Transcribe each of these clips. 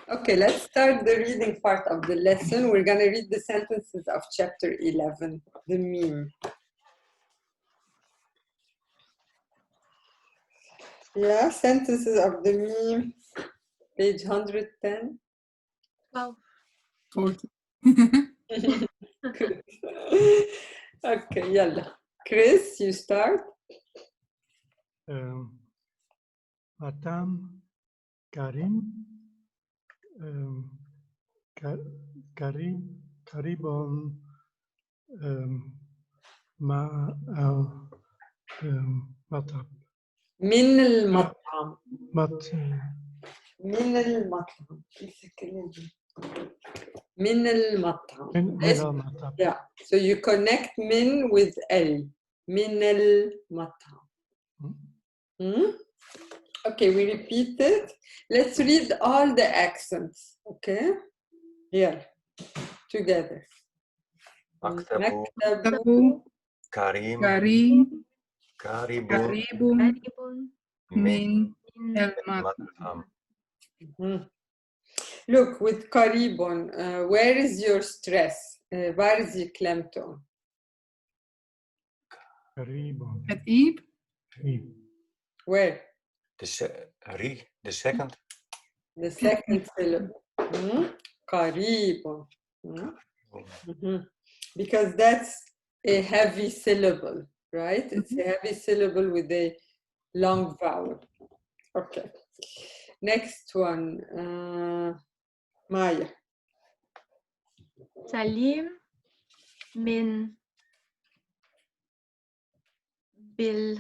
Okay, let's start the reading part of the lesson. We're going to read the sentences of chapter 11, the meme. Yeah, sentences of the meme, page 110. Wow. 40. Good. Okay, yalla. Chris, you start. Madame Karim, Karibon Ma al Matab. من المطعم. Mat من المطعم. من المطعم. Min al Matab. Yeah, so you connect min with el. من المطعم. Hmm? Okay, we repeat it. Let's read all the accents. Okay? Yeah, together. Maktabu, Tabu, Karim, Karim, Karibun, Karibun, Karibun Min, min El Matam. Matam. Mhm. Look, with Karibon, where is your stress? Waar is je klemtoon? Karibon. Het Iep, Where? The second. The second syllable. Karibon. Mhm. Because that's a heavy syllable, right? It's a heavy syllable with a long vowel. Okay. Next one. Maya. Salim min Nadi.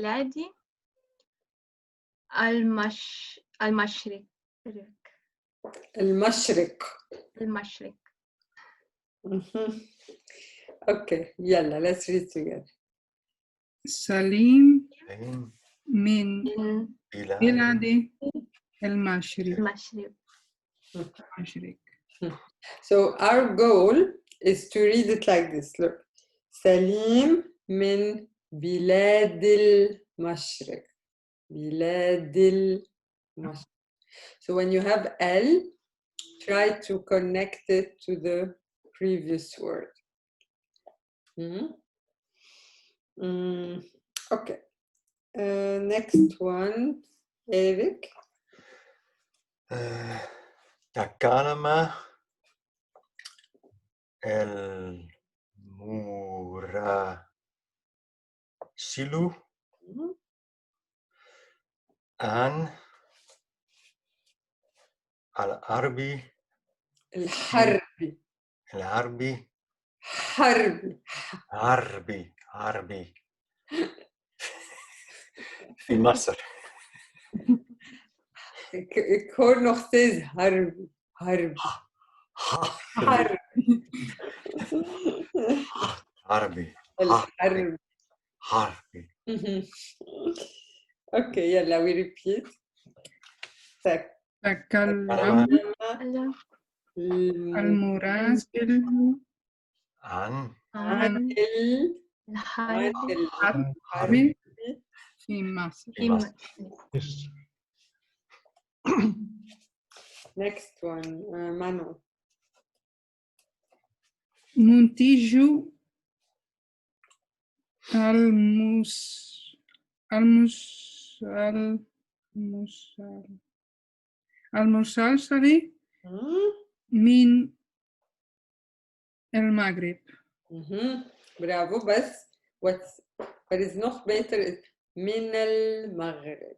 بلادي المشرق المشرق. المشرق. Okay, yalla, let's read together. Salim, Karim, Min, من Bilal, Biladi, El Mashriq. المشرق. Mashriq. So our goal is to read it like this. Look. Salim min بلاد المشرق. بلاد المشرق. So when you have L, try to connect it to the previous word. Okay. Next one, Eric. Takalama El Murasilu An Al-Arbi الحربي. Al-Arbi حربي. Arbi في مصر. Ik hoor nog steeds harbi. Harbi. Arbi. الحرب. Harbi. Okay, yalla, we repeat. Takallam, Al-Murasil, An عن الحرب Harbi, Fi Masr. في مصر. Yes. Next one, Manu. Muntiju, Al-Musalsali, Min, El Maghrib. Bravo, بس what is nog beter is من المغرب.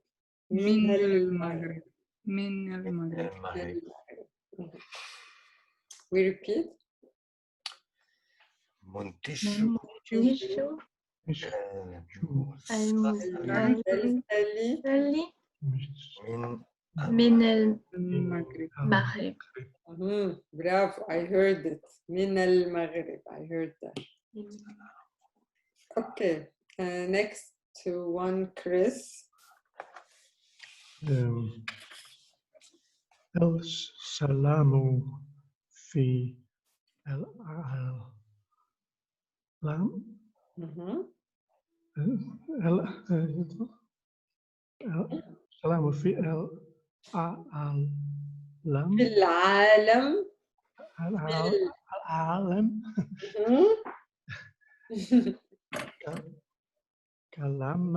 Min al-Maghrib. Min al-Maghrib. المغرب. We repeat. منتشو يشو المسلسل من من المغرب. المغرب. Bravo, I heard it. من المغرب. I heard that. Okay, next to one, Chris. El Salamu fi El Alam. السلام في العالم في العالم. العالم مهم. كلام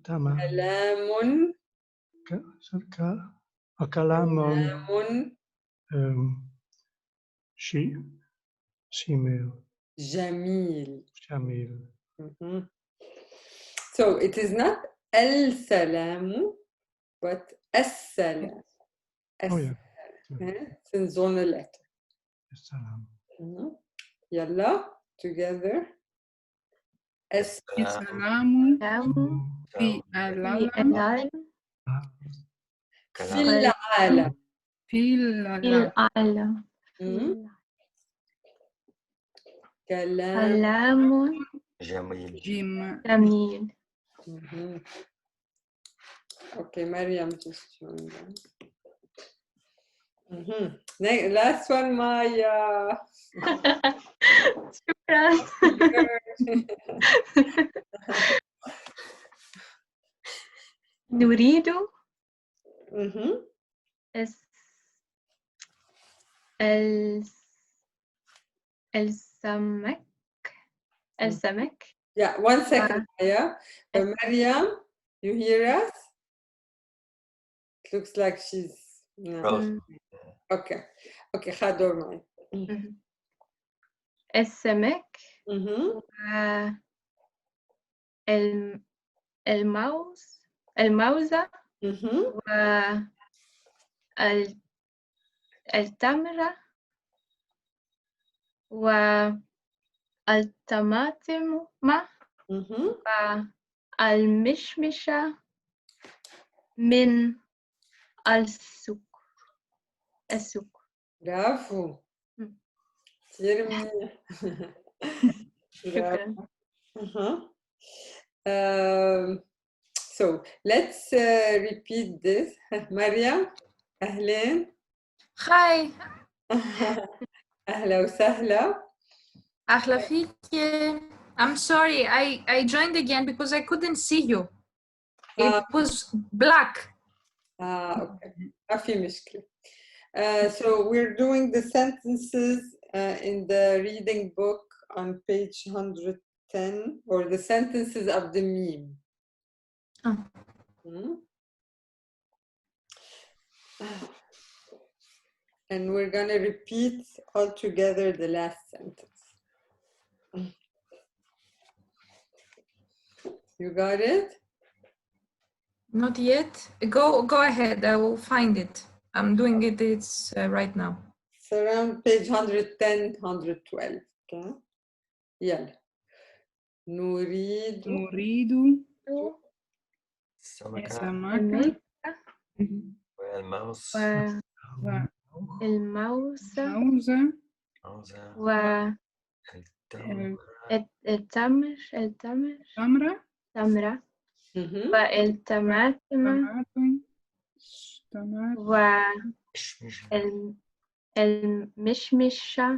تمام كلام كلام شميل جميل. جميل. Mhm. So it is not السلام but السلام. Oh yeah. It's in zone letter. السلام. Mhm. يلا together. السلام السلام في في العالم العالم في العالم. في في العالم العالم Mhm. كلام. كلام جميل. جميل. Mhm. Okay, Mariam just joined us. Last one, Maya. شكرا. نريد Mhm. السمك Yeah, 1 second, Maya. Mariam, you hear us? It looks like she's. No. Rose. Okay. Okay, خادور معي. السمك Mhm. الموزة Mhm. والتمرة والطماطم Mhm. والمشمشة من السوق. برافو. مم. كثير منيح. شكرا. So let's repeat this. Mariam, أهلين. Hi, أهلا وسهلا. أهلا فيك. I'm sorry, I joined again because I couldn't see you. It was black. Okay. ما في مشكلة. So we're doing the sentences in the reading book on page 110, or the sentences of the meme. Oh. And we're going to repeat all together the last sentence. You got it? Not yet. Go ahead. I will find it. I'm doing it. It's right now. It's around page 110, 112. Okay. يلا. نريد السمكة السمكة والموز والموزة موزة التمر تمرة والتمرة Mhm. والطماطم والمشمشة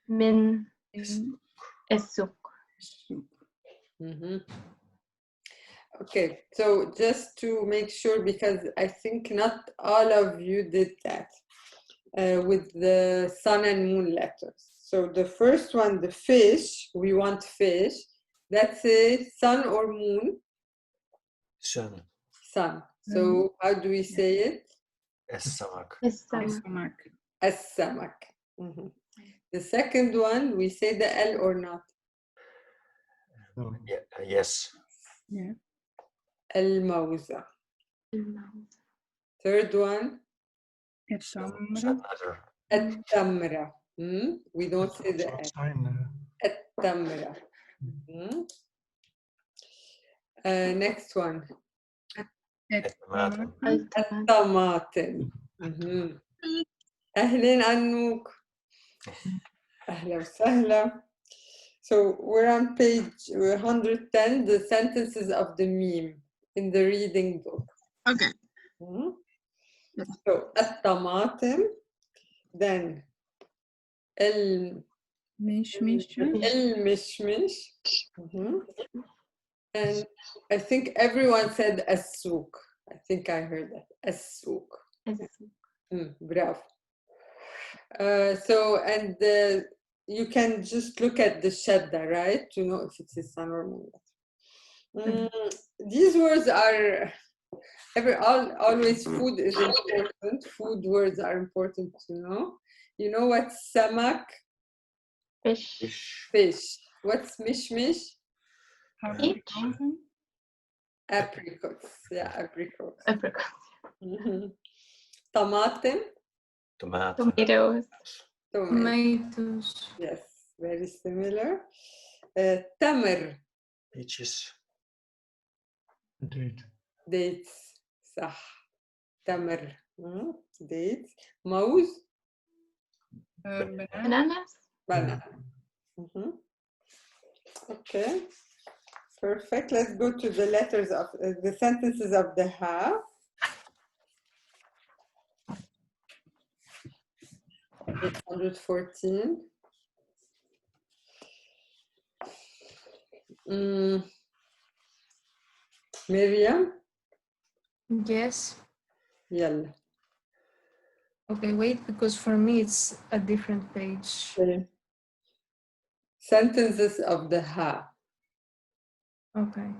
من السوق. Mhm. Okay, so just to make sure, because I think not all of you did that with the sun and moon letters. So the first one, the fish, we want fish. That's it, sun or moon? sun. Sun. So how do we say it? السمك. السمك السمك. Mhm. The second one, we say the L or not? Yes. yeah. الموزة. Third one, التمرة التمرة. We don't say the L. التمرة. Next one, الطماطم. الطماطم. أهلين عنوك. أهلا وسهلا. So we're on page 110, the sentences of the meme in the reading book. Okay. So الطماطم, then المشمش, And I think everyone said السوق. I think I heard that. السوق. Bravo. So, and you can just look at the shadda, right? To know if it's Issan or not. These words are, always food is important. Food words are important to know. You know what's samak? Fish. Fish. Fish. What's mishmish? Abrikozen. Apricots. Yeah, apricots. Apricot. Tomaten. Tomato. Tomatoes. Tomatoes. Yes, very similar. Tamar. Peaches. Date. Dates. صح. تمر. Dates. موز. Banana. Bananas. Banana. Okay. Perfect. Let's go to the letters of the sentences of the ha. Page 114. Miriam. Yes. يلا. Okay, wait, because for me it's a different page. Okay. Sentences of the ha. Okay.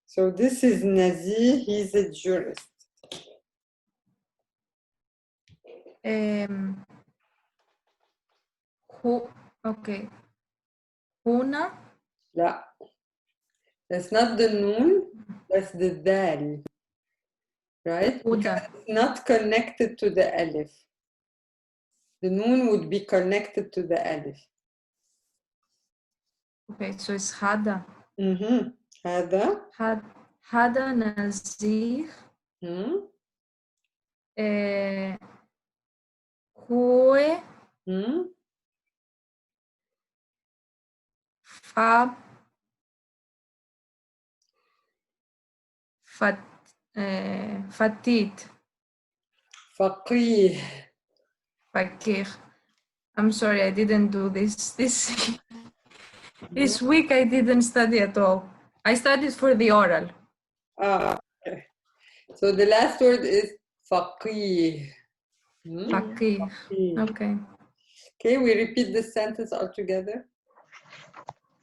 So this is Nazi, he's a jurist. Who? Okay. Huna. لا. That's not the noon, that's the dal. Right? Huda. Because it's not connected to the alif. The noon would be connected to the alif. Okay, so it's Hada. هذا. Hada Nazir. Hue. Fab. Fatit. فقيه. Fakir. I'm sorry, I didn't do this. This week I didn't study at all. I studied for the oral. Okay. So the last word is فقيه. Fakir. Okay. Okay, we repeat the sentence all together.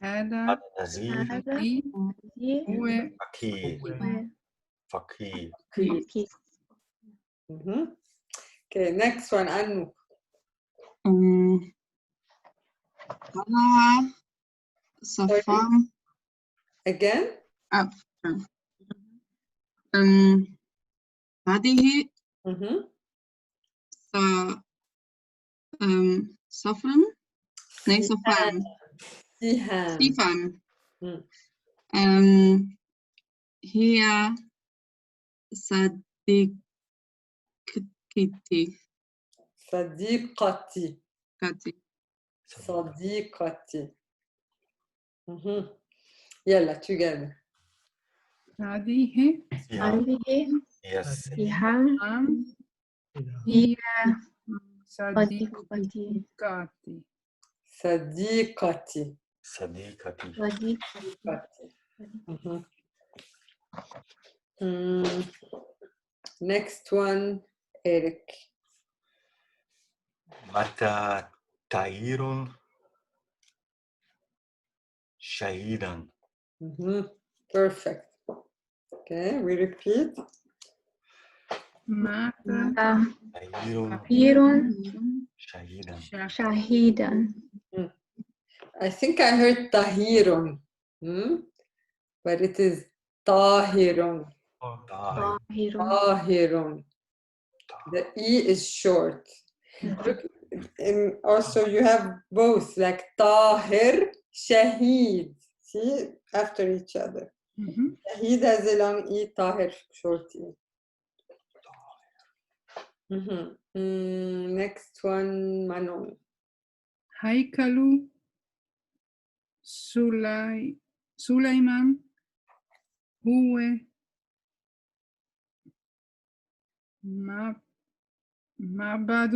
هذا Nazir. هو Fakir. Fakir. Okay, next one, Anu. طلع صفام Again? هذه صفرا صفان سيهان. سيفان هي صديقتي صديقتي. كاتي صديقتي. يلا together. هذه Yes. هي صديقتي. صديقتي. Sadiqati. Next one, Eric. Mata Tahirun Shahidan. Perfect. Okay, we repeat. مات Tahirun Shahidan. شهيدا. I think I heard Tahirun, but it is Tahirun. Tahir. Tahirun. The E is short. Look, and also you have both, like Tahir, Shahid. See, after each other. Shahid has a long E, Tahir short E. Next one, Manon. هيكل سليمان هو معبد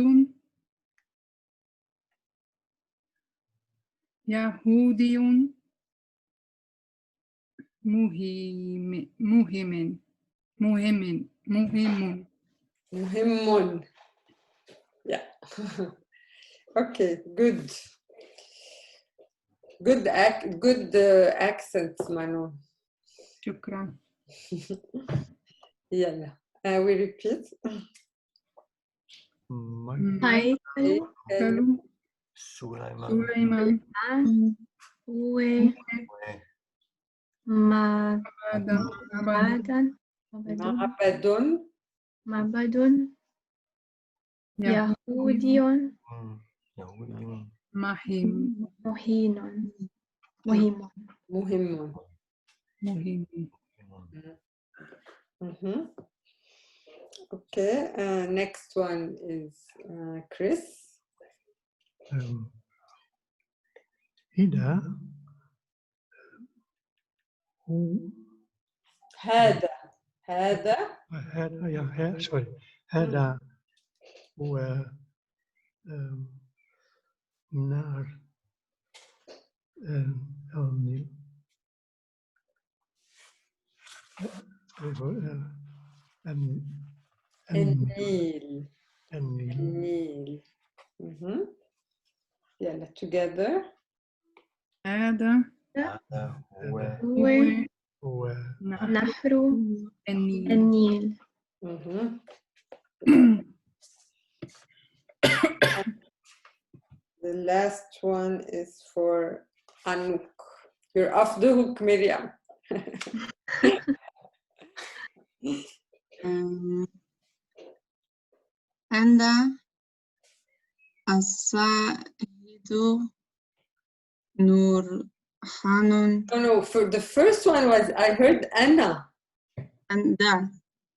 يهودي مهم مهم مهم مهم مهم. Yeah. Okay, good. Good accent, Manu. شكرا. يلا. We repeat. هيكل كلو Sulaiman. سليمان هو Weh. معبد معبد معبد يهودي Yahudiyun. مهم مهين مهم مهم Okay, next one is Chris. Ida. Hoe. هذا Sorry. هذا هو naar النيل. النيل. النيل. يلا together. هذا Hada huwa هو نهر نهر النيل. النيل The last one is for Anouk. You're off the hook, Miriam. عند السائد نور حان No, for the first one was I heard Anna. عند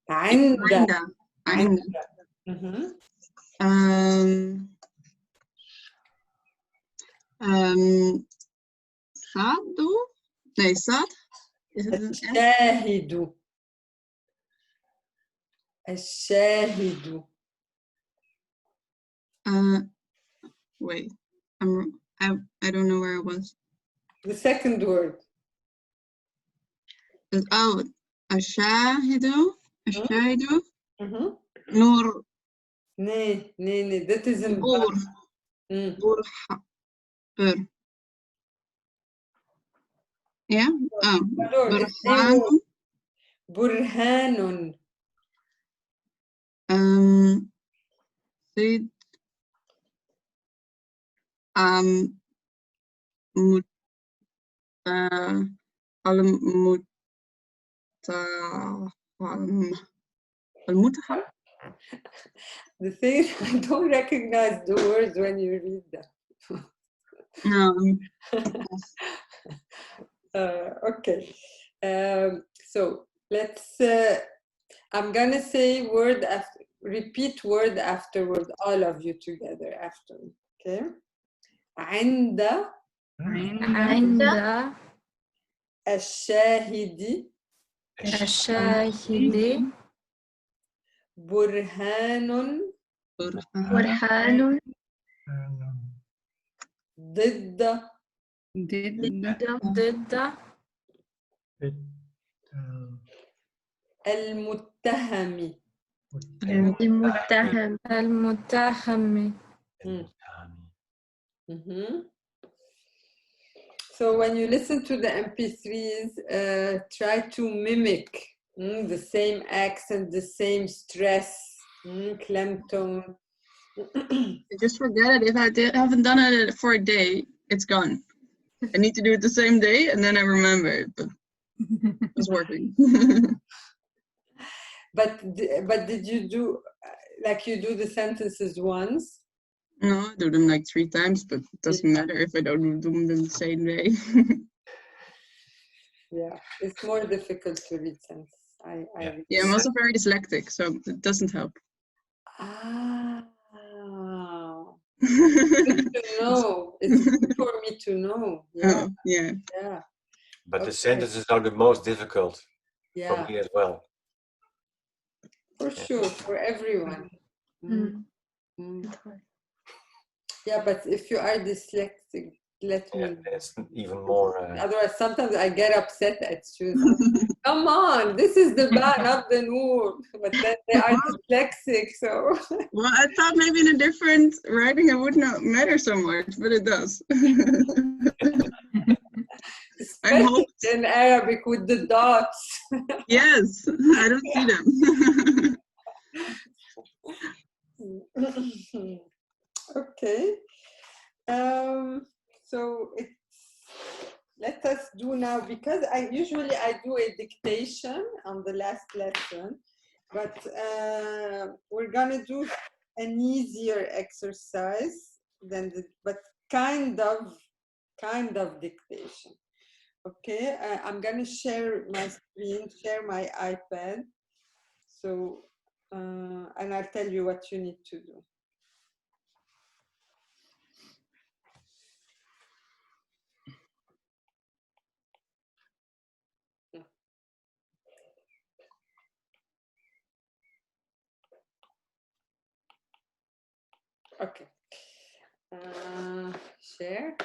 عند. عند سعد nee سعد الشاهد. الشاهد. wait I don't know where it was. The second word. Oh, الشاهد Mhm. نور Nee, that isn't بور بور yeah برهان برهان. زيد المتهم. The thing I don't recognize the words when you read them. No. Okay. So let's. I'm gonna say word after. Repeat word after word, all of you together after me. Okay. عند عند الشاهد الشاهد برهان برهان ضد ضد المتهم. المتهم المتهم. So when you listen to the MP3s, try to mimic the same accent, the same stress, clem tone. Just forget it. If I haven't done it for a day, it's gone. I need to do it the same day and then I remember it, but it's working. But did you do, like you do the sentences once? No, I do them like 3 times, but it doesn't matter if I don't do them the same day. Yeah, it's more difficult to read sentences. Yeah, I'm also very dyslexic, so it doesn't help. Good to know. It's good for me to know. Yeah. Oh, yeah. Yeah. But the sentences are the most difficult for Yeah. me as well. For sure, for everyone. Yeah, but if you are dyslexic, let me Yeah, know. it's even more. Otherwise, sometimes I get upset at students. Come on, this is the ba, not the noor. But then they are dyslexic, so. Well, I thought maybe in a different writing it would not matter so much, but it does. I Especially hope. in Arabic with the dots. Yes, I don't see them. Okay. So let us do now, because I usually do a dictation on the last lesson, but we're gonna do an easier exercise than but kind of dictation. Okay, I'm gonna share my screen, share my iPad. So, and I'll tell you what you need to do. Okay. Share.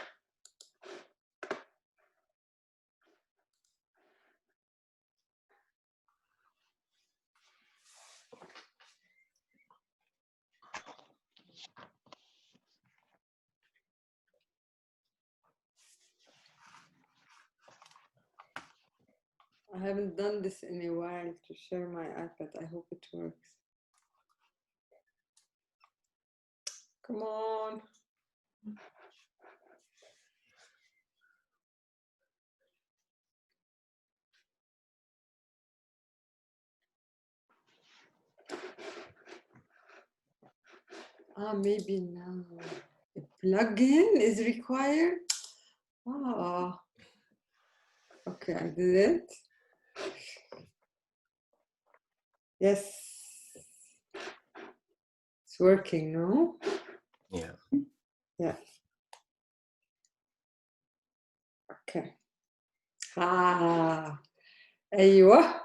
I haven't done this in a while to share my iPad. I hope it works. Come on. Maybe now. A plugin is required. Okay, I did it. Yes. It's working, no? Yeah. Yeah. Okay. أيوة.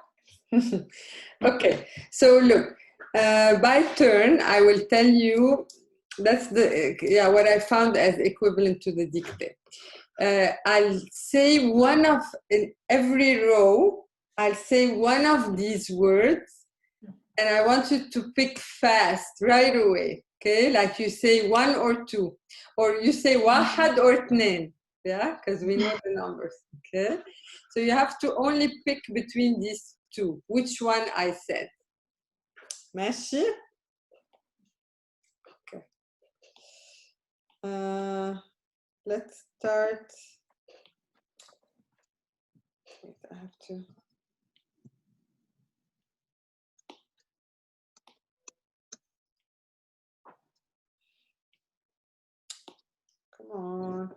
Okay, so look, by turn, I will tell you, that's what I found as equivalent to the dictate. I'll say in every row, I'll say one of these words, and I want you to pick fast right away, okay? Like you say one or two, or you say واحد or اثنين, yeah? Because we know the numbers, okay? So you have to only pick between these two, which one I said. ماشي? Okay. Let's start. Wait, I have to. Come on.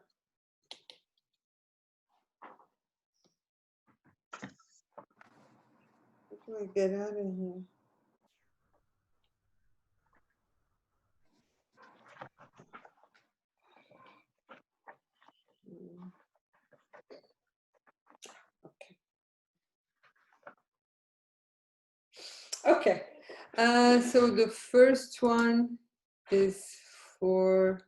How do I get out of here? Okay, so the first one is for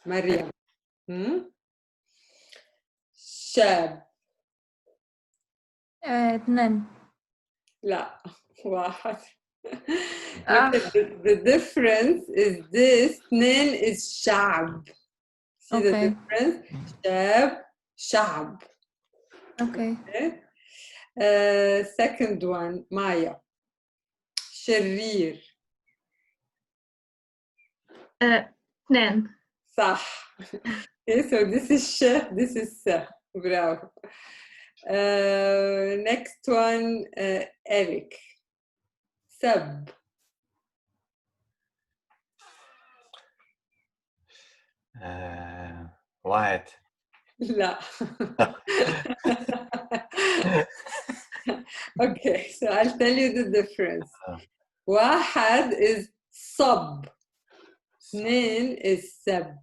Mariam. شاب. اثنين. لا, واحد. Look at the difference is this. اثنين is شعب. See the difference? شاب, شعب. Okay. Second one, Maya. شرير. اثنين. صح. Okay, so this is sh, this is sa. Bravo. Next one, Eric. Sab. واحد. لا. Okay, so I'll tell you the difference. واحد is صب. اثنين is سب.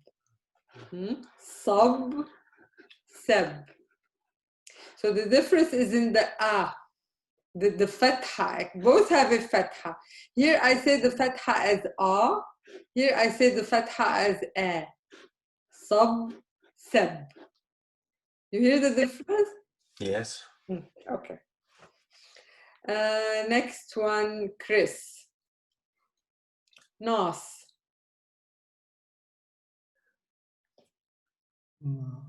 صب, سب. So the difference is in the a, the fatha. Both have a fatha. Here I say the fatha as a. Here I say the fatha as a. صب سب. You hear the difference? Yes. Okay. Next one, Chris. Nas. No.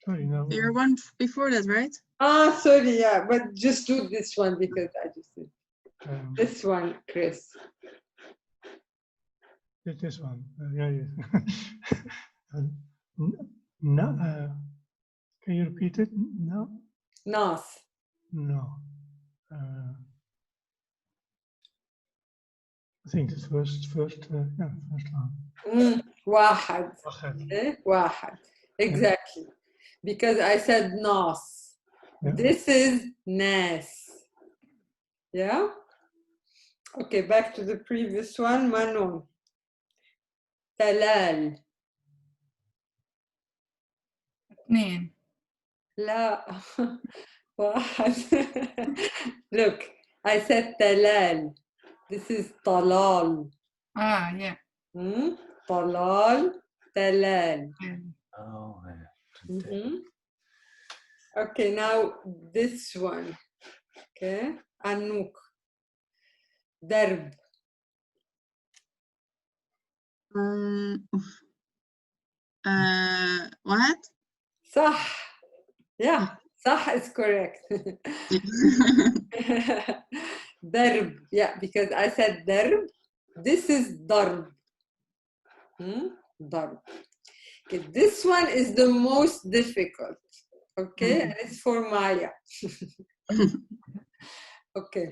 Sorry, no. Your one before that, right? Ah, sorry, yeah, but just do this one because I just did. This one, Chris. This one. Yeah, yes. No. Can you repeat it? No. Nas. No. I think the first one. واحد. واحد. Okay? واحد. Exactly. Because I said nas. Yeah. This is nas. Yeah? Okay, back to the previous one. Manon. Talal. اثنين. لا. واحد. Look, I said talal. This is talal. Yeah. Talal. Talal. Oh, yeah. Mhm. Okay, now this one. Okay, Anouk. Darb. What? صح. Yeah, صح is correct. Darb. Yeah, because I said darb. This is darb. Darb. Okay, this one is the most difficult. Okay, and it's for Maya. Okay.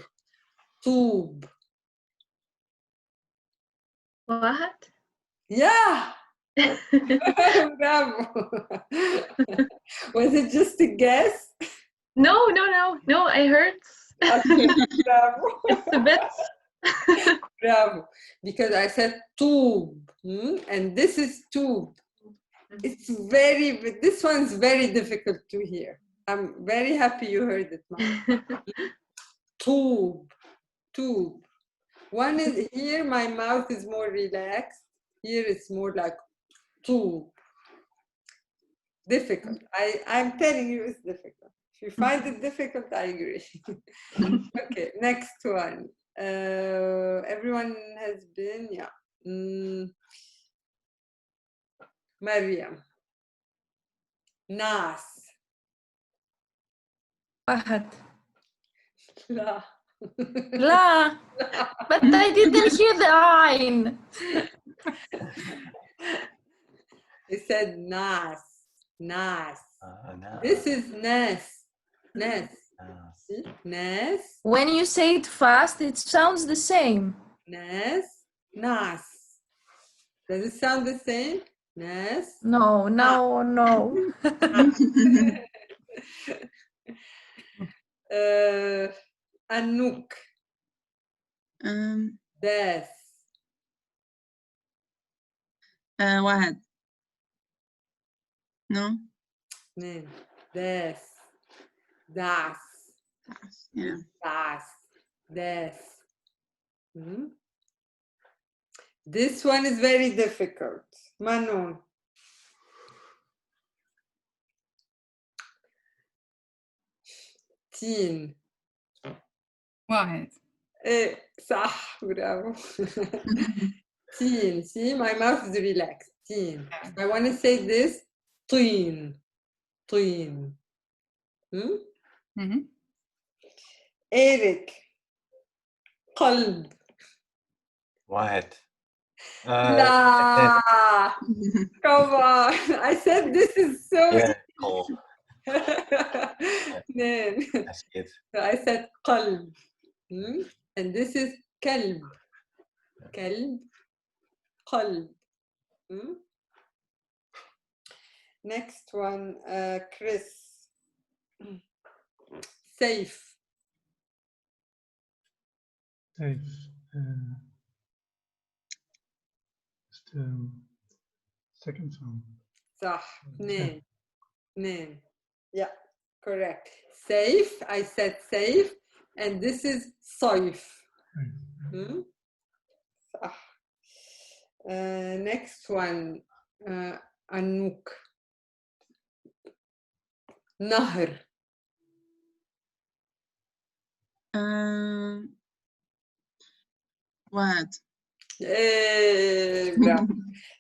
Tub. واحد. Yeah. Bravo. Was it just a guess? No, I heard Okay, bravo. it's a bit. Bravo. Because I said tube. And this is tube. It's this one's very difficult to hear. I'm very happy you heard it, Maya. Tube. Tube. One is here, my mouth is more relaxed. Here it's more like tube. Difficult. I'm telling you it's difficult. If you find it difficult, I agree. Okay, next one. Everyone has been, yeah. Maryam. Nas. واحد. La. لا. But I didn't hear the ayn. He said Nas. Nas. No. This is Nas. Nas. No. See? Nas. When you say it fast, it sounds the same. Nas. Nas. Does it sound the same? Nas. No. Anouk. Das. واحد. No? Name. Das. Das. Yeah. Das. Das. This one is very difficult. Manon. Teen. واحد. صح, bravo. Teen. See, my mouth is relaxed. Teen. If I want to say this, teen. Teen. Eric. قلب. واحد. La. Come on. I said this is so Yeah, cool. Then, That's it. so I said قلب. And this is كلب. كلب. قلب. Next one, Chris. Safe. Safe. It's the second one. صح. اثنين. Yeah, correct. Safe. I said safe. And this is صيف. صح. Next one. Anouk. Nahr. What? Bravo.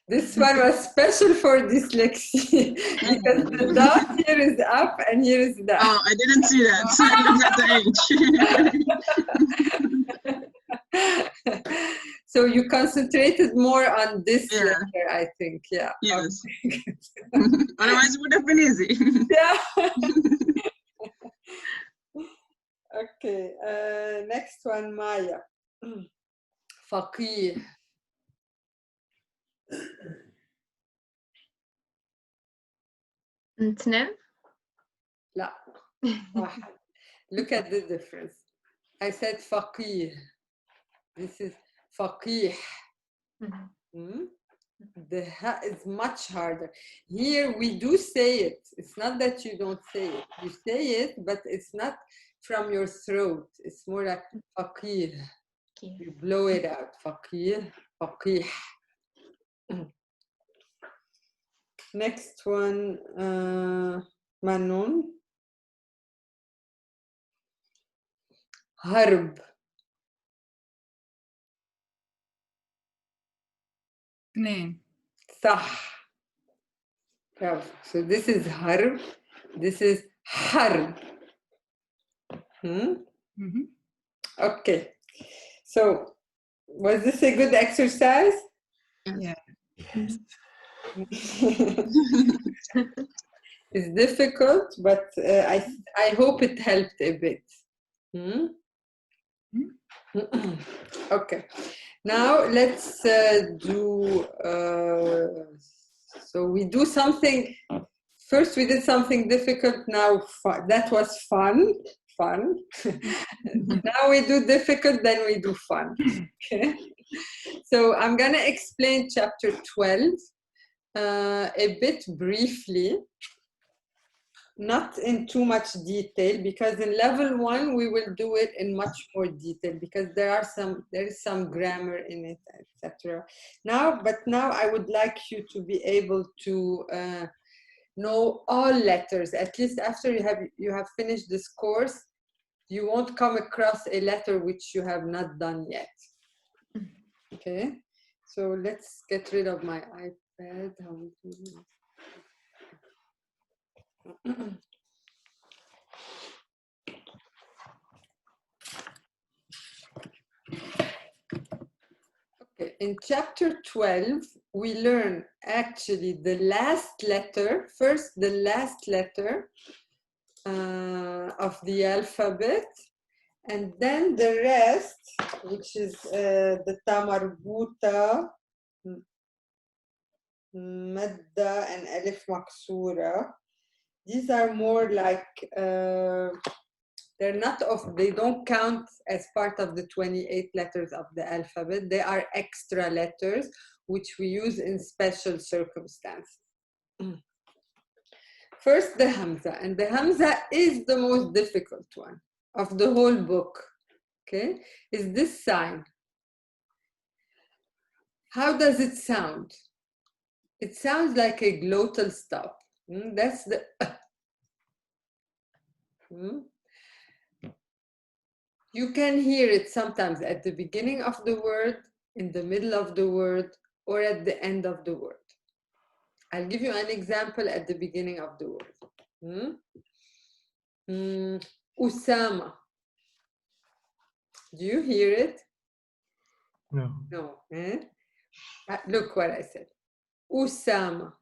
This one was special for dyslexia because the dot here is up and here is down. Oh, I didn't see that. So I looked at the H. So you concentrated more on this Yeah. letter, I think. Yeah. Yes. Okay. Otherwise, it would have been easy. Yeah. Okay. Next one, Maya. Faqih. اثنين. لا. واحد. Look at the difference. I said faqih. This is faqih. Hmm? The ha is much harder. Here we do say it. It's not that you don't say it. You say it, but it's not from your throat. It's more like faqih. You blow it out. Faqih, faqih. Next one, Manon. Harb. اثنين. صح. Bravo. So this is harb. This is harb. Mhm. Okay. So was this a good exercise? Yeah. Yes. It's difficult, but I hope it helped a bit. Okay. Now let's do. So we do something. First we did something difficult. Now that was fun. Now we do difficult. Then we do fun. Okay. So I'm gonna explain chapter 12 a bit briefly. Not in too much detail, because in level 1 we will do it in much more detail because there is some grammar in it, etc. But now I would like you to be able to know all letters. At least after you have finished this course, you won't come across a letter which you have not done yet. Okay, so let's get rid of my iPad. How we do this? Okay, in chapter 12, we learn actually the last letter, first the last letter of the alphabet, and then the rest, which is the ta marbuta, madda, and alif maksura. These are more like, they don't count as part of the 28 letters of the alphabet. They are extra letters, which we use in special circumstances. First, the Hamza. And the Hamza is the most difficult one of the whole book. Okay? Is this sign. How does it sound? It sounds like a glottal stop. That's the You can hear it sometimes at the beginning of the word, in the middle of the word, or at the end of the word. I'll give you an example at the beginning of the word. Usama. Do you hear it? No. No. Look what I said. Usama.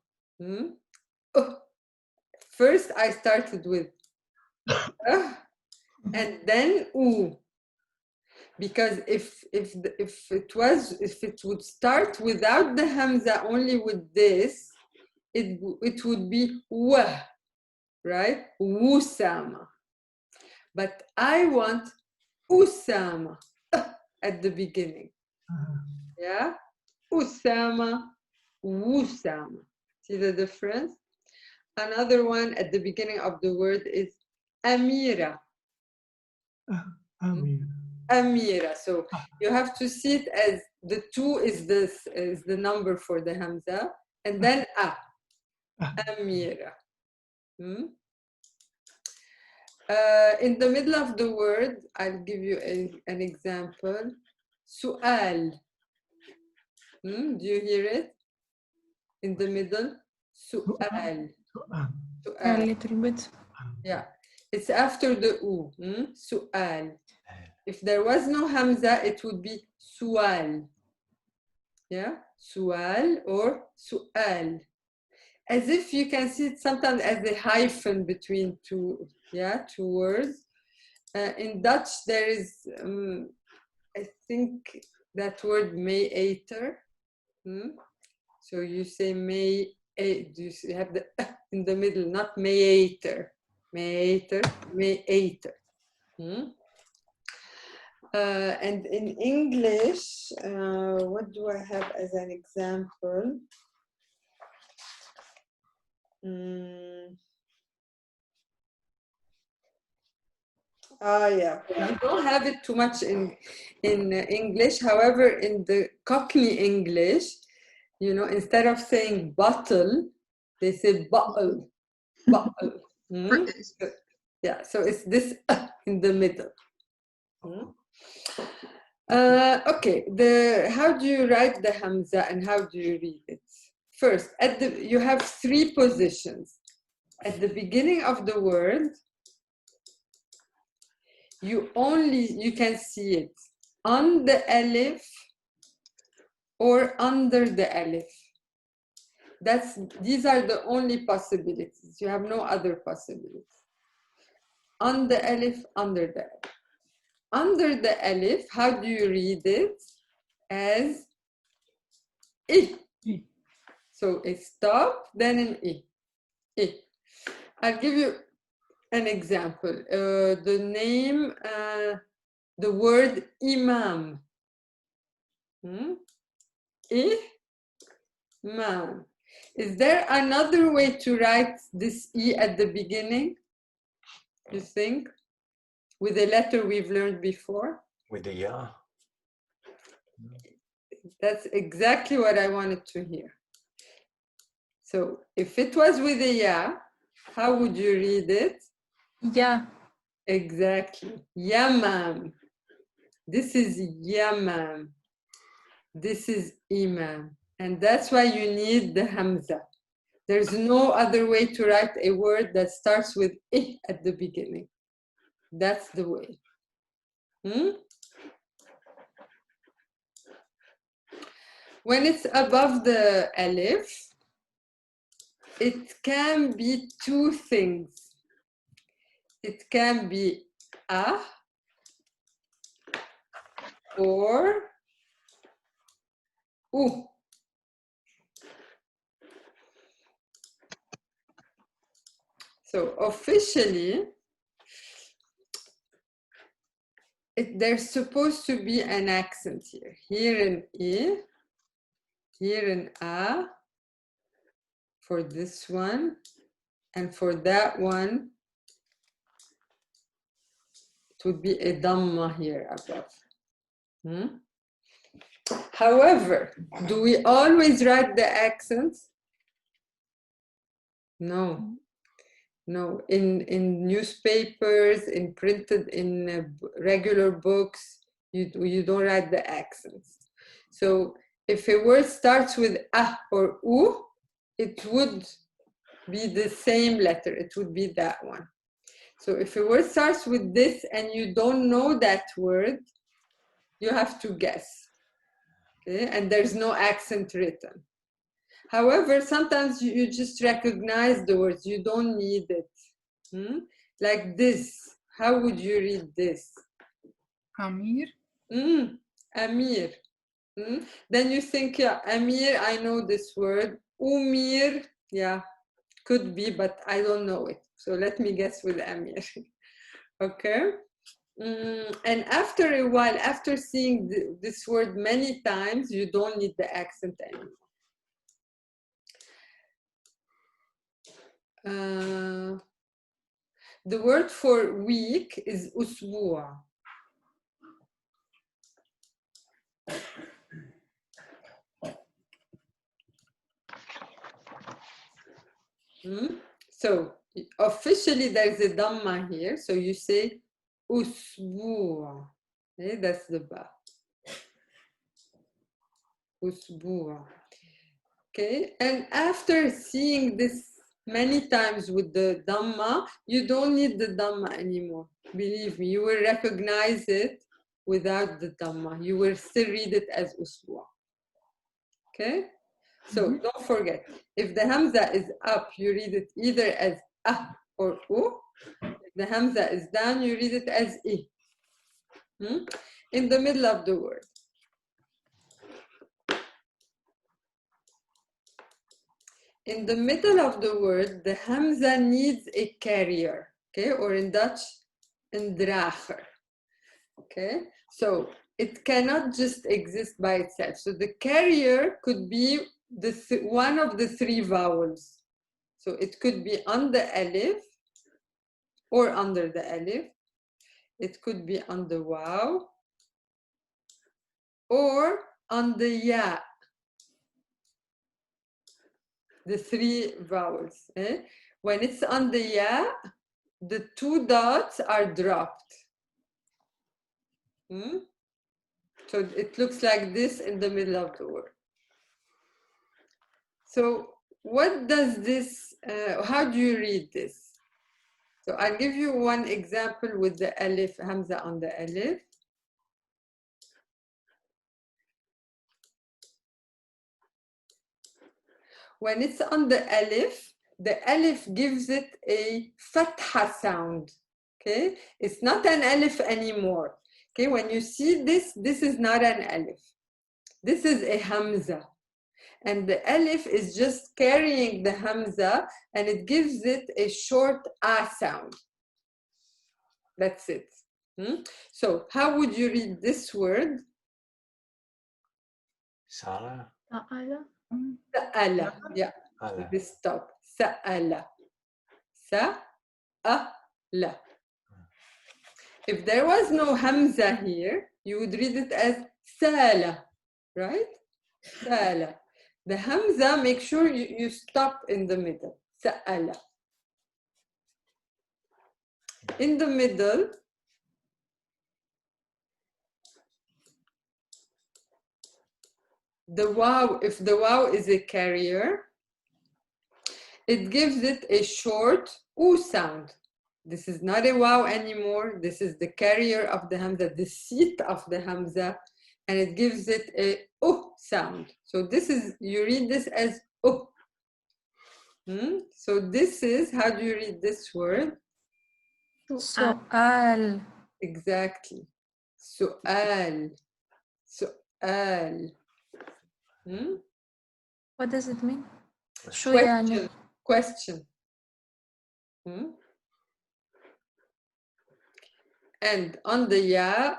First, I started with and then because if it would start without the hamza, only with this, it would be wa, right? Wusama. But I want Usama at the beginning. Yeah, Usama, Wusama. See the difference? Another one at the beginning of the word is Amira. Amira. Amira. So you have to see it as the 2 is the number for the hamza, and then Amira. Hmm? In the middle of the word, I'll give you an example. Su'al. Do you hear it? In the middle, su'al. A Su'al. little bit. Yeah, it's after the u. Su'al. If there was no hamza, it would be su'al. Yeah, su'al or su'al. As if you can see it sometimes as a hyphen between two words. In Dutch, there is, I think, that word meeter. So you say you have the in the middle, not meeter. Meeter. And in English, what do I have as an example? Yeah, we don't have it too much in English. However, in the Cockney English, instead of saying bottle, they say bottle. Bottle. Yeah, so it's this in the middle. Okay, how do you write the hamza and how do you read it? First, you have three positions. At the beginning of the word, you can see it on the alif or under the alif. These are the only possibilities. You have no other possibilities. On the alif, under the alif. Under the alif, how do you read it? As I. So a stop, then an I. I. I'll give you an example. The name, the word imam. Imam. Is there another way to write this I at the beginning, you think? With a letter we've learned before? With the ya. That's exactly what I wanted to hear. So if it was with a ya, how would you read it? Yeah. Exactly. Yamam. This is yamam. This is imam. And that's why you need the hamza. There's no other way to write a word that starts with I at the beginning. That's the way. When it's above the alif, it can be two things. It can be a or u. So officially, there's supposed to be an accent here. Here an I, here an a, for this one, and for that one, it would be a dhamma here above. However, do we always write the accents? No. No, in newspapers, in regular books, you don't write the accents. So if a word starts with a or u, it would be the same letter. It would be that one. So if a word starts with this and you don't know that word, you have to guess. Okay? And there's no accent written. However, sometimes you just recognize the words. You don't need it. Like this. How would you read this? Amir. Amir. Then you think, yeah, Amir, I know this word. Umir, yeah, could be, but I don't know it. So let me guess with Amir. Okay. And after a while, after seeing this word many times, you don't need the accent anymore. The word for week is usbu'a. So officially there's a Dhamma here. So you say usbu'. Okay, that's the ba. Usbu'. Okay, and after seeing this many times with the Dhamma, you don't need the Dhamma anymore. Believe me, you will recognize it without the Dhamma. You will still read it as usbu'. Okay? So don't forget, if the Hamza is up, you read it either as ah or u. If the Hamza is down, you read it as I. In the middle of the word. In the middle of the word, the Hamza needs a carrier, okay? Or in Dutch, een drager, okay? So it cannot just exist by itself. So the carrier could be one of the three vowels. So it could be on the alif or under the alif. It could be on the waw or on the ya. The three vowels. When it's on the ya, the two dots are dropped. So it looks like this in the middle of the word. So what does this, how do you read this? So I'll give you one example with the alif, Hamza on the alif. When it's on the alif gives it a fatha sound, okay? It's not an alif anymore, okay? When you see this, this is not an alif. This is a Hamza. And the alif is just carrying the Hamza and it gives it a short A sound. That's it. So how would you read this word? Sala. Sa'ala. Yeah, this stop. Sa'ala. Sa'ala. If there was no Hamza here, you would read it as Sala, right? Sala. The Hamza, make sure you stop in the middle. Sa'ala. In the middle, the waw, if the waw is a carrier, it gives it a short oo sound. This is not a waw anymore. This is the carrier of the Hamza, the seat of the Hamza, and it gives it a sound. So this is, you read this as So this is, how do you read this word? Su'al. Exactly. Su'al. Su'al. What does it mean? Question. Question. And on the ya,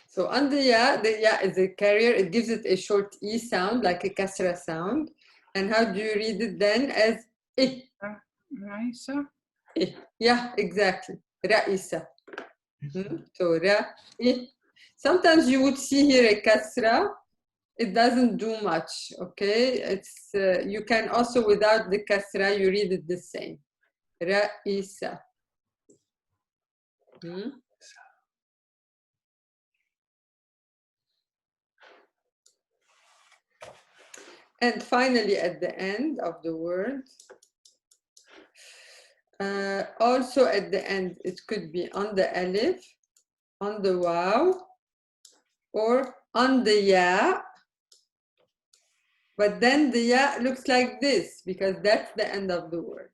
so on the ya is a carrier. It gives it a short E sound, like a kasra sound. And how do you read it then? As I. Raisa. Yeah, exactly. Ra'isa. So ra'i. Sometimes you would see here a kasra. It doesn't do much, okay? It's you can also, without the kasra, you read it the same. Ra'isa. And finally, at the end of the word, also at the end, it could be on the alif, on the waw, or on the ya. But then the ya looks like this, because that's the end of the word,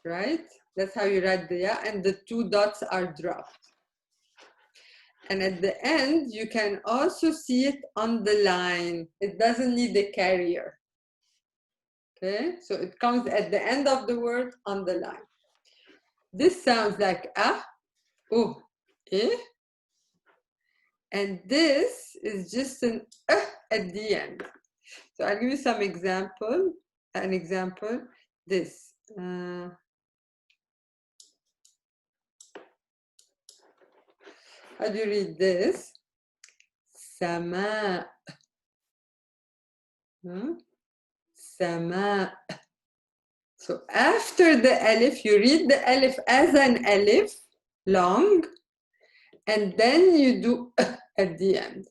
right? That's how you write the ya, and the two dots are dropped. And at the end, you can also see it on the line. It doesn't need a carrier. Okay, so it comes at the end of the word on the line. This sounds like ah, eh. And this is just an at the end. So I'll give you some example. An example. This. How do you read this? Sama. Sama. So after the alif, you read the alif as an alif, long, and then you do at the end.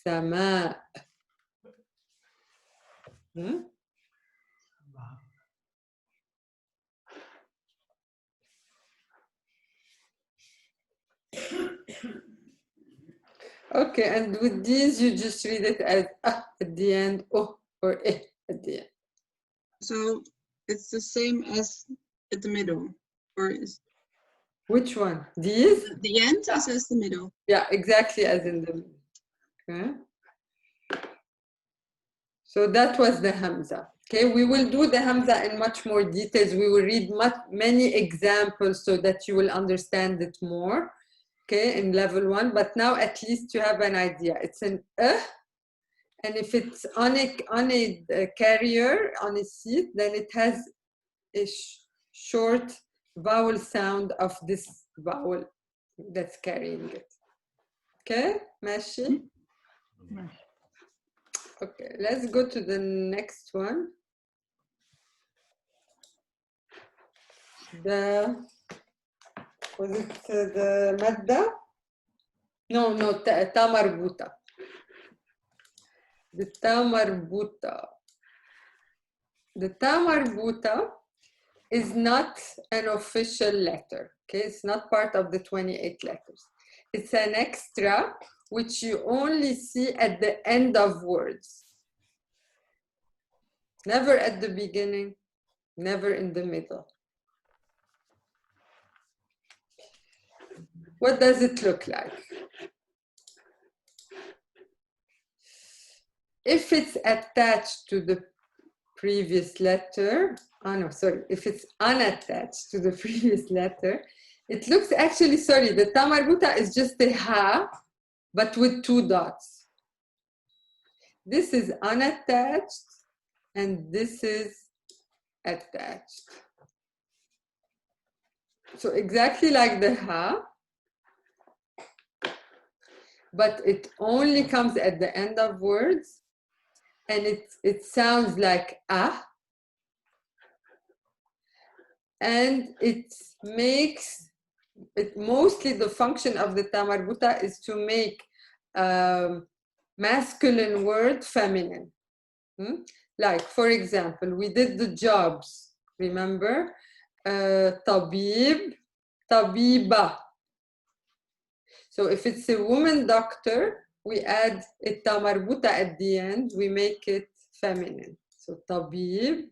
Sama. Okay, and with these, you just read it as at the end, or at the end. So it's the same as at the middle, or is Which one? These? the end is as the middle? Yeah, exactly as in the middle. Okay. So that was the Hamza. Okay, we will do the Hamza in much more details. We will read many examples so that you will understand it more. Okay, in level 1. But now at least you have an idea. It's an and if it's on a carrier, on a seat, then it has a short vowel sound of this vowel that's carrying it. Okay, Mashi? Okay, let's go to the next one. Was it the Madda? No, Ta marbuta. The Ta marbuta. The Ta marbuta is not an official letter. Okay, it's not part of the 28 letters. It's an extra which you only see at the end of words. Never at the beginning, never in the middle. What does it look like? If it's attached to the previous letter, if it's unattached to the previous letter, it looks actually, the Ta marbuta is just a ha, but with 2 dots. This is unattached, and this is attached. So exactly like the ha, but it only comes at the end of words, and it sounds like ah, and it makes it mostly the function of the Ta marbuta is to make masculine word feminine. Like, for example, we did the jobs, remember? Tabib, tabiba. So if it's a woman doctor, we add a Ta marbuta at the end, we make it feminine. So tabib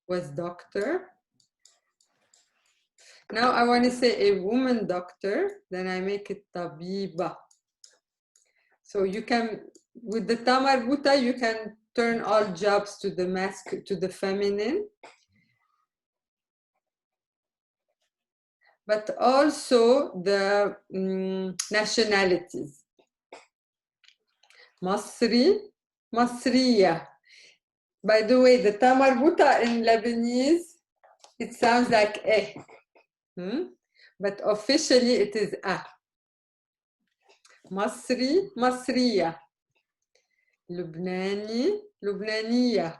was doctor. Now I want to say a woman doctor, then I make it tabiba. So you can, with the Ta marbuta, you can turn all jobs to the feminine. But also the nationalities. Masri, Masriya. By the way, the Ta marbuta in Lebanese, it sounds like eh. But officially it is ah. Masri, Masriya. Lubnani, Lubnaniya.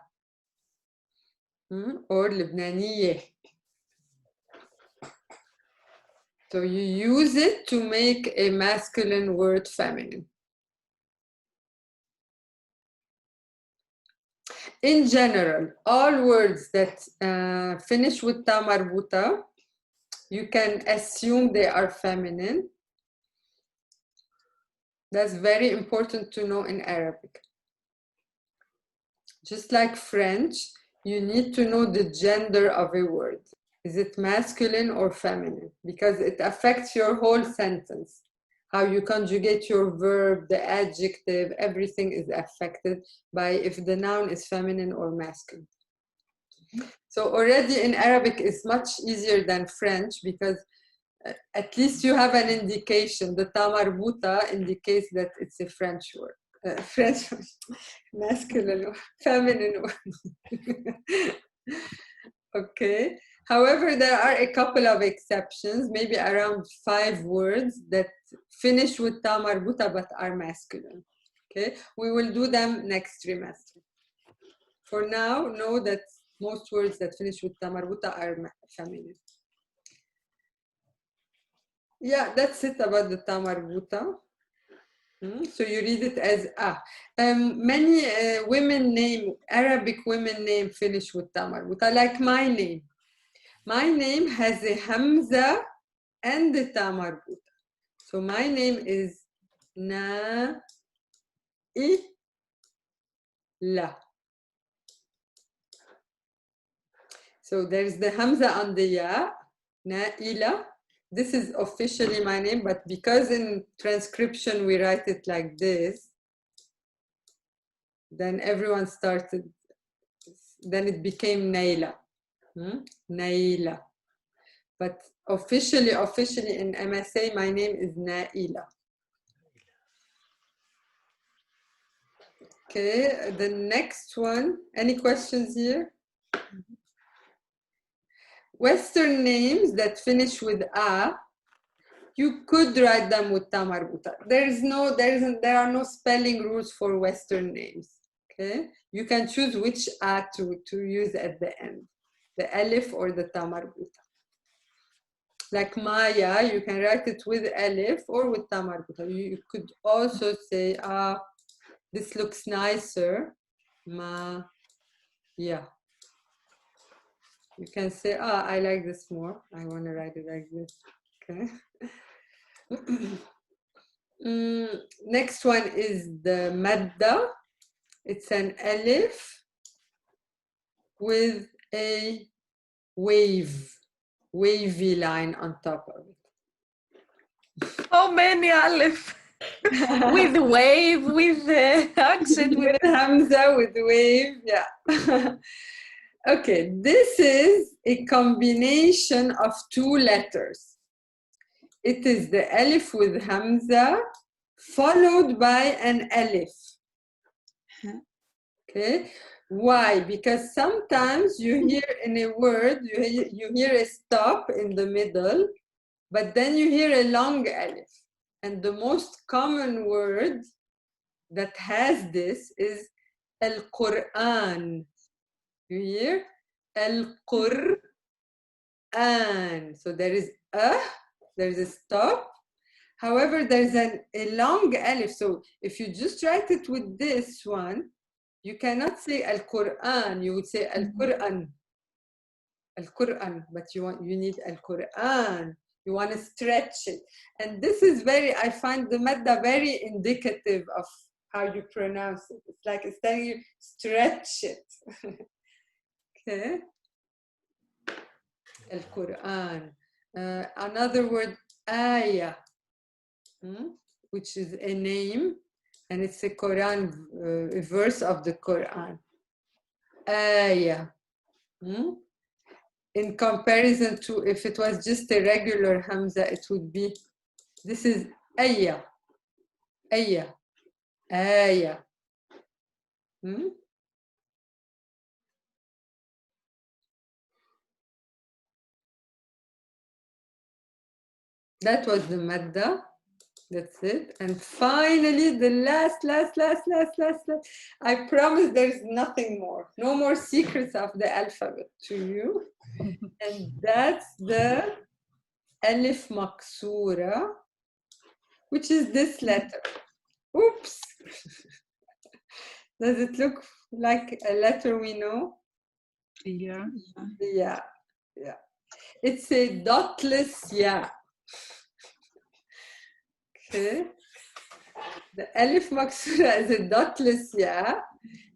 Or Lubnaniye. So you use it to make a masculine word feminine. In general, all words that finish with Ta marbuta, you can assume they are feminine. That's very important to know in Arabic. Just like French, you need to know the gender of a word. Is it masculine or feminine? Because it affects your whole sentence. How you conjugate your verb, the adjective, everything is affected by if the noun is feminine or masculine. So already in Arabic it's much easier than French because At least you have an indication. The ta marbuta indicates that it's a French word. French masculine or feminine word. Okay. However, there are a couple of exceptions, maybe around 5 words that finish with ta marbuta but are masculine. Okay, we will do them next trimester. For now, know that most words that finish with ta marbuta are feminine. Yeah, that's it about the ta marbuta. So you read it as ah. Many women name, Arabic women name finish with ta marbuta, like my name. My name has a hamza and a ta marbuta. So my name is Naila. So there's the hamza on the ya, Naila. This is officially my name, but because in transcription we write it like this, then everyone started, then it became Naila. Naila. But officially in MSA, my name is Naila. Okay, the next one. Any questions here? Western names that finish with a, you could write them with ta marbuta. There are no spelling rules for Western names. Okay, you can choose which a to use at the end, the alif or the ta marbuta. Like Maya, you can write it with alif or with ta marbuta. You could also say, this looks nicer, Ma, yeah. You can say, I like this more. I want to write it like this. Okay. Next one is the madda. It's an alif with a wavy line on top of it. How many aleph? With wave, with accent, with hamza, with wave, yeah. Okay, this is a combination of 2 letters. It is the alif with hamza followed by an alif. Okay, why? Because sometimes you hear in a word, you hear a stop in the middle, but then you hear a long alif. And the most common word that has this is Al-Quran. You hear? Al-Qur'an. So there is there's a stop. However, there's a long alif. So if you just write it with this one, you cannot say Al-Quran. You would say Al-Quran. Al-Quran. But you need Al-Quran. You want to stretch it. And this is I find the madda very indicative of how you pronounce it. It's like it's telling you, stretch it. Okay. Al-Quran. Another word, ayah, which is a name, and it's a Quran, a verse of the Quran. Ayah. In comparison to if it was just a regular hamza, it would be, this is ayah. Ayah. Ayah. That was the madda. That's it. And finally, the last. I promise there's nothing more. No more secrets of the alphabet to you. And that's the alif maksura, which is this letter. Oops. Does it look like a letter we know? Yeah. Yeah. It's a dotless ya. Okay. The alif maksura is a dotless ya.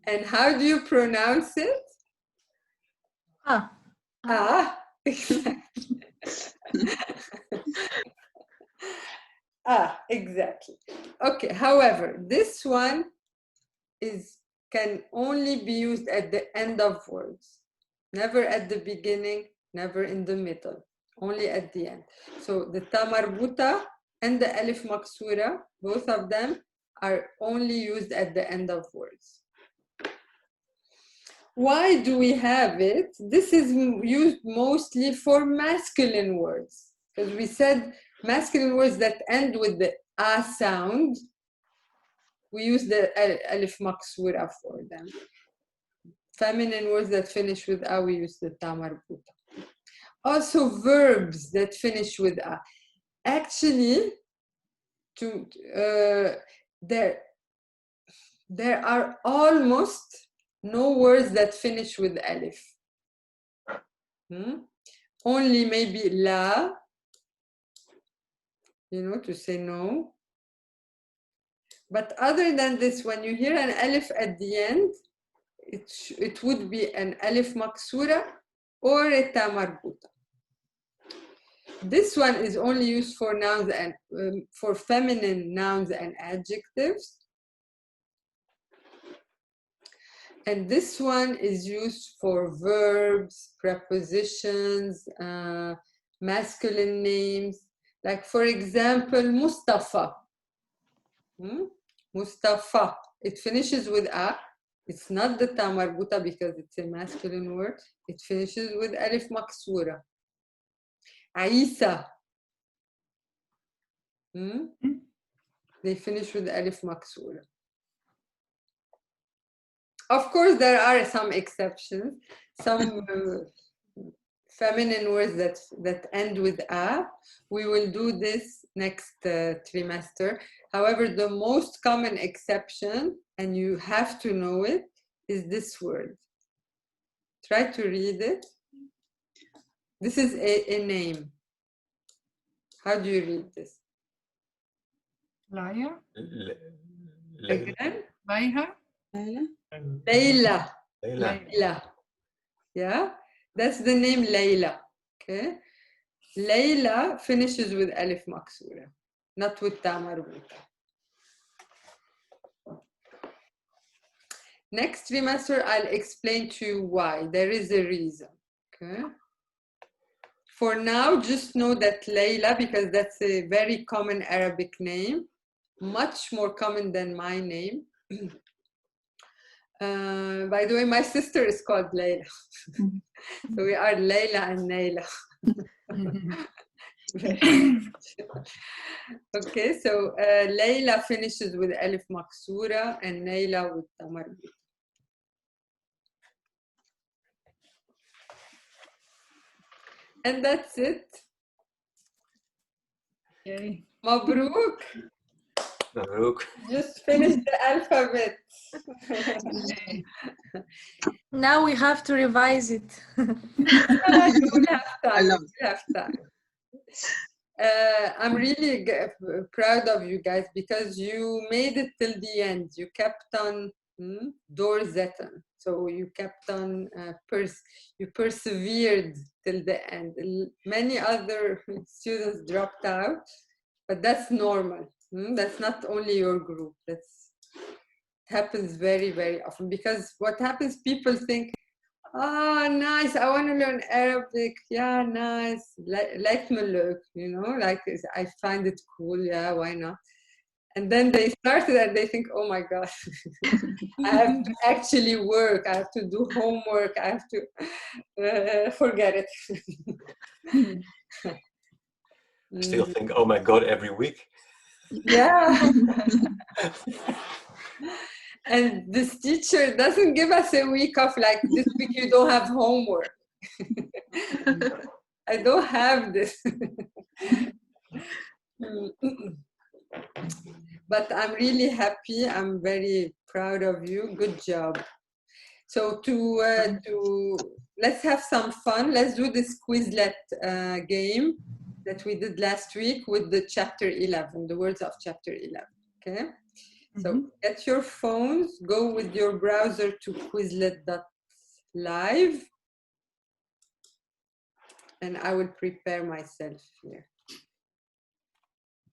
And how do you pronounce it? Exactly. Exactly. Okay, however, this one can only be used at the end of words. Never at the beginning, never in the middle. only at the end. So the ta marbuta and the alif maksura, both of them are only used at the end of words. Why do we have it? This is used mostly for masculine words, because we said masculine words that end with the a sound, we use the alif maksura for them. Feminine words that finish with a, we use the ta marbuta. Also verbs that finish with a. Actually, there are almost no words that finish with alif. Only maybe la, to say no. But other than this, when you hear an alif at the end, it would be an alif maksura or a ta marbuta. This one is only used for nouns and for feminine nouns and adjectives. And this one is used for verbs, prepositions, masculine names. Like, for example, Mustafa. Mustafa. It finishes with a. It's not the ta marbuta because it's a masculine word. It finishes with alif maksura. Aisa. They finish with alif maksura. Of course, there are some exceptions. Some feminine words that end with a. We will do this next trimester. However, the most common exception, and you have to know it, is this word. Try to read it. This is a name. How do you read this? Laia. Again? Laiha. Layla. Layla. Layla. Yeah, that's the name Layla. Okay. Layla finishes with alif maksura, not with ta marbuta. Next trimester, I'll explain to you why. There is a reason. Okay. For now, just know that Layla, because that's a very common Arabic name, much more common than my name. By the way, my sister is called Layla. So we are Layla and Nayla. Okay, so Layla finishes with alif maksura and Nayla with ta marbuta. And that's it. Yay. Mabruk. Mabruk. Just finished the alphabet. Now we have to revise it. You will have I time. love You will have time. I'm really proud of you guys because you made it till the end. You kept on doorzetten. So you kept on, you persevered till the end. Many other students dropped out, but that's normal. That's not only your group. It happens very, very often because what happens, people think, oh, nice, I want to learn Arabic. Yeah, nice. Like me look, like I find it cool. Yeah, why not? And then they started and they think, oh my God, I have to actually work. I have to do homework. I have to forget it. Still think, oh my God, every week. Yeah. And this teacher doesn't give us a week off, like this week you don't have homework. I don't have this. But I'm really happy. I'm very proud of you. Good job. So let's have some fun. Let's do this Quizlet game that we did last week with the chapter 11, the words of chapter 11. Okay. So get your phones, go with your browser to quizlet.live, and I will prepare myself here.